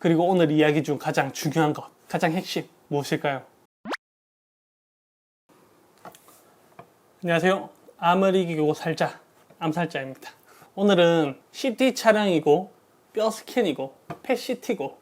그리고 오늘 이야기 중 가장 중요한 것, 가장 핵심 무엇일까요? 안녕하세요. 암을 이기고 살자, 암살자입니다. 오늘은 CT 촬영이고 뼈 스캔이고 펫CT고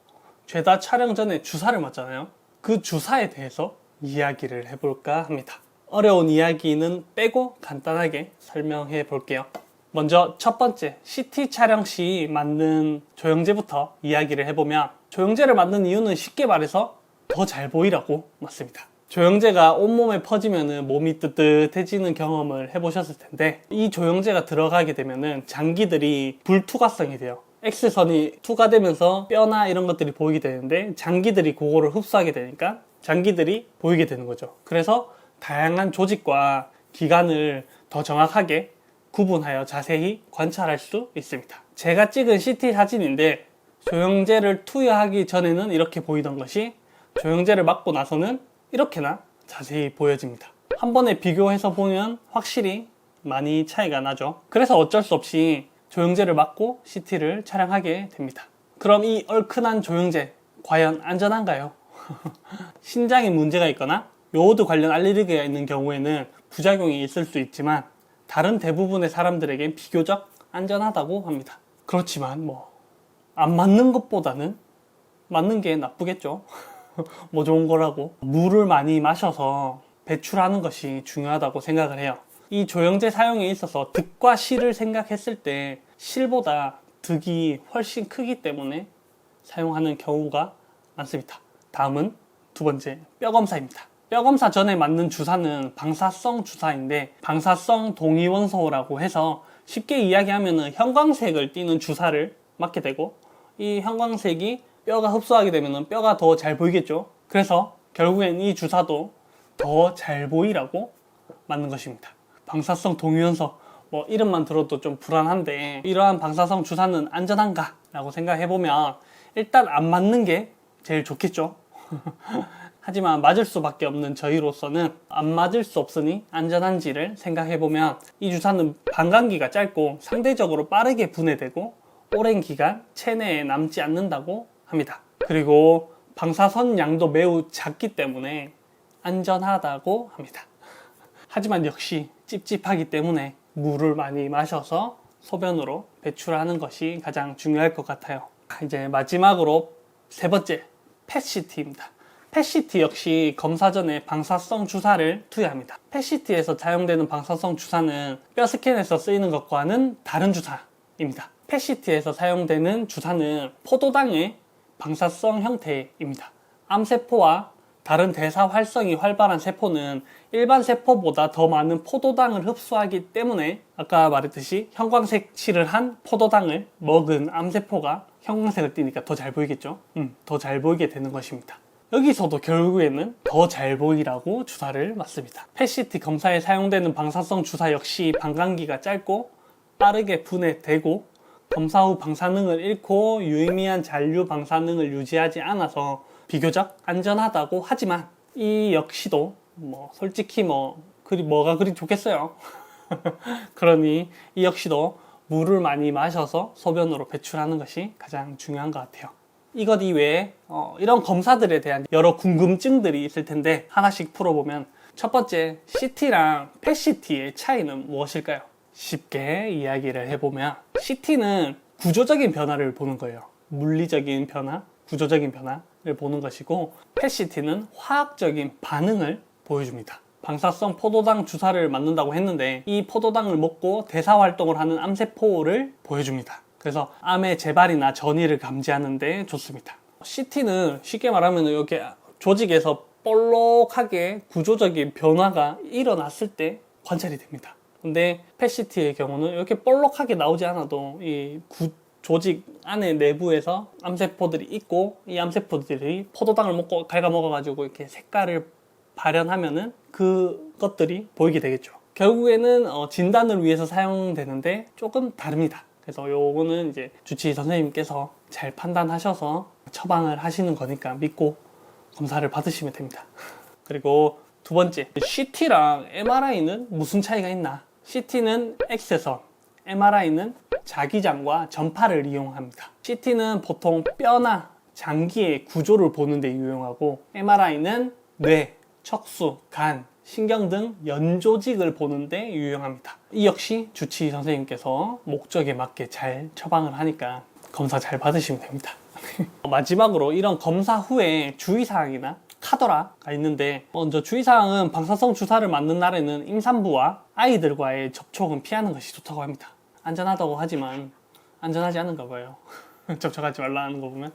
죄다 촬영 전에 주사를 맞잖아요. 그 주사에 대해서 이야기를 해볼까 합니다. 어려운 이야기는 빼고 간단하게 설명해 볼게요. 먼저 첫 번째, CT 촬영 시 맞는 조영제부터 이야기를 해보면, 조영제를 맞는 이유는 쉽게 말해서 더 잘 보이라고 맞습니다. 조영제가 온몸에 퍼지면 몸이 뜨뜻해지는 경험을 해보셨을 텐데, 이 조영제가 들어가게 되면 장기들이 불투과성이 돼요. X선이 투과되면서 뼈나 이런 것들이 보이게 되는데, 장기들이 그거를 흡수하게 되니까 장기들이 보이게 되는 거죠. 그래서 다양한 조직과 기관을 더 정확하게 구분하여 자세히 관찰할 수 있습니다. 제가 찍은 CT 사진인데, 조영제를 투여하기 전에는 이렇게 보이던 것이 조영제를 맞고 나서는 이렇게나 자세히 보여집니다. 한 번에 비교해서 보면 확실히 많이 차이가 나죠. 그래서 어쩔 수 없이 조영제를 맞고 CT를 촬영하게 됩니다. 그럼 이 얼큰한 조영제 과연 안전한가요? 신장에 문제가 있거나 요오드 관련 알레르기가 있는 경우에는 부작용이 있을 수 있지만, 다른 대부분의 사람들에겐 비교적 안전하다고 합니다. 그렇지만 안 맞는 것보다는 맞는 게 나쁘겠죠. 뭐 좋은 거라고. 물을 많이 마셔서 배출하는 것이 중요하다고 생각을 해요. 이 조영제 사용에 있어서 득과 실을 생각했을 때 실보다 득이 훨씬 크기 때문에 사용하는 경우가 많습니다. 다음은 두 번째, 뼈 검사입니다. 뼈 검사 전에 맞는 주사는 방사성 주사인데, 방사성 동위원소라고 해서 쉽게 이야기하면 형광색을 띠는 주사를 맞게 되고, 이 형광색이 뼈가 흡수하게 되면 뼈가 더 잘 보이겠죠. 그래서 결국엔 이 주사도 더 잘 보이라고 맞는 것입니다. 방사성 동위원소, 이름만 들어도 좀 불안한데, 이러한 방사성 주사는 안전한가? 라고 생각해보면 일단 안 맞는 게 제일 좋겠죠. 하지만 맞을 수밖에 없는 저희로서는 안 맞을 수 없으니 안전한지를 생각해보면, 이 주사는 방광기가 짧고 상대적으로 빠르게 분해되고 오랜 기간 체내에 남지 않는다고 합니다. 그리고 방사선 양도 매우 작기 때문에 안전하다고 합니다. 하지만 역시 찝찝하기 때문에 물을 많이 마셔서 소변으로 배출하는 것이 가장 중요할 것 같아요. 이제 마지막으로 세 번째, 펫CT입니다. 펫CT 역시 검사 전에 방사성 주사를 투여합니다. 펫CT에서 사용되는 방사성 주사는 뼈 스캔에서 쓰이는 것과는 다른 주사입니다. 펫CT에서 사용되는 주사는 포도당의 방사성 형태입니다. 암세포와 다른 대사 활성이 활발한 세포는 일반 세포보다 더 많은 포도당을 흡수하기 때문에, 아까 말했듯이 형광색 칠을 한 포도당을 먹은 암세포가 형광색을 띠니까 더 잘 보이겠죠? 더 잘 보이게 되는 것입니다. 여기서도 결국에는 더 잘 보이라고 주사를 맞습니다. 펫CT 검사에 사용되는 방사성 주사 역시 방광기가 짧고 빠르게 분해되고 검사 후 방사능을 잃고 유의미한 잔류 방사능을 유지하지 않아서 비교적 안전하다고 하지만, 이 역시도 솔직히 뭐가 그리 좋겠어요. 그러니 이 역시도 물을 많이 마셔서 소변으로 배출하는 것이 가장 중요한 것 같아요. 이것 이외에 이런 검사들에 대한 여러 궁금증들이 있을 텐데, 하나씩 풀어보면, 첫 번째, CT랑 펫CT의 차이는 무엇일까요? 쉽게 이야기를 해보면, CT는 구조적인 변화를 보는 거예요. 물리적인 변화, 구조적인 변화를 보는 것이고, 펫CT는 화학적인 반응을 보여줍니다. 방사성 포도당 주사를 맞는다고 했는데, 이 포도당을 먹고 대사활동을 하는 암세포를 보여줍니다. 그래서 암의 재발이나 전이를 감지하는 데 좋습니다. CT는 쉽게 말하면 여기 조직에서 볼록하게 구조적인 변화가 일어났을 때 관찰이 됩니다. 근데 펫CT의 경우는 이렇게 볼록하게 나오지 않아도 이 조직 안에 내부에서 암세포들이 있고, 이 암세포들이 포도당을 먹고 갉아먹어가지고 이렇게 색깔을 발현하면은 그것들이 보이게 되겠죠. 결국에는 진단을 위해서 사용되는데 조금 다릅니다. 그래서 요거는 이제 주치의 선생님께서 잘 판단하셔서 처방을 하시는 거니까 믿고 검사를 받으시면 됩니다. 그리고 두 번째, CT랑 MRI는 무슨 차이가 있나? CT는 X선, MRI는 자기장과 전파를 이용합니다. CT는 보통 뼈나 장기의 구조를 보는 데 유용하고, MRI는 뇌, 척수, 간, 신경 등 연조직을 보는 데 유용합니다. 이 역시 주치의 선생님께서 목적에 맞게 잘 처방을 하니까 검사 잘 받으시면 됩니다. 마지막으로 이런 검사 후에 주의사항이나 카더라가 있는데, 먼저 주의사항은 방사성 주사를 맞는 날에는 임산부와 아이들과의 접촉은 피하는 것이 좋다고 합니다. 안전하다고 하지만 안전하지 않은가 봐요. 접촉하지 말라는 거 보면.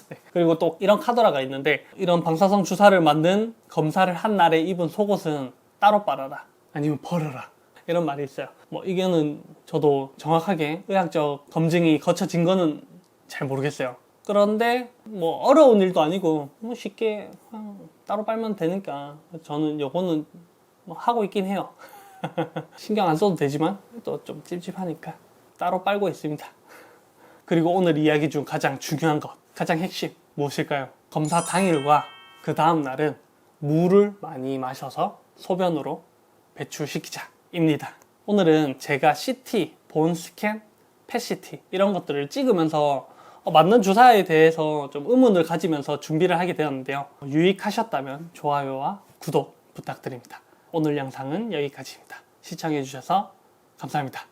네. 그리고 또 이런 카더라가 있는데, 이런 방사성 주사를 맞는 검사를 한 날에 입은 속옷은 따로 빨아라, 아니면 버려라, 이런 말이 있어요. 뭐 이거는 저도 정확하게 의학적 검증이 거쳐진 거는 잘 모르겠어요. 그런데 뭐 어려운 일도 아니고 뭐 쉽게 그냥 따로 빨면 되니까 저는 요거는 뭐 하고 있긴 해요. 신경 안 써도 되지만 또 좀 찝찝하니까 따로 빨고 있습니다. 그리고 오늘 이야기 중 가장 중요한 것, 가장 핵심 무엇일까요? 검사 당일과 그 다음 날은 물을 많이 마셔서 소변으로 배출시키자입니다. 오늘은 제가 CT, 본스캔, 펫CT 이런 것들을 찍으면서 맞는 주사에 대해서 좀 의문을 가지면서 준비를 하게 되었는데요. 유익하셨다면 좋아요와 구독 부탁드립니다. 오늘 영상은 여기까지입니다. 시청해주셔서 감사합니다.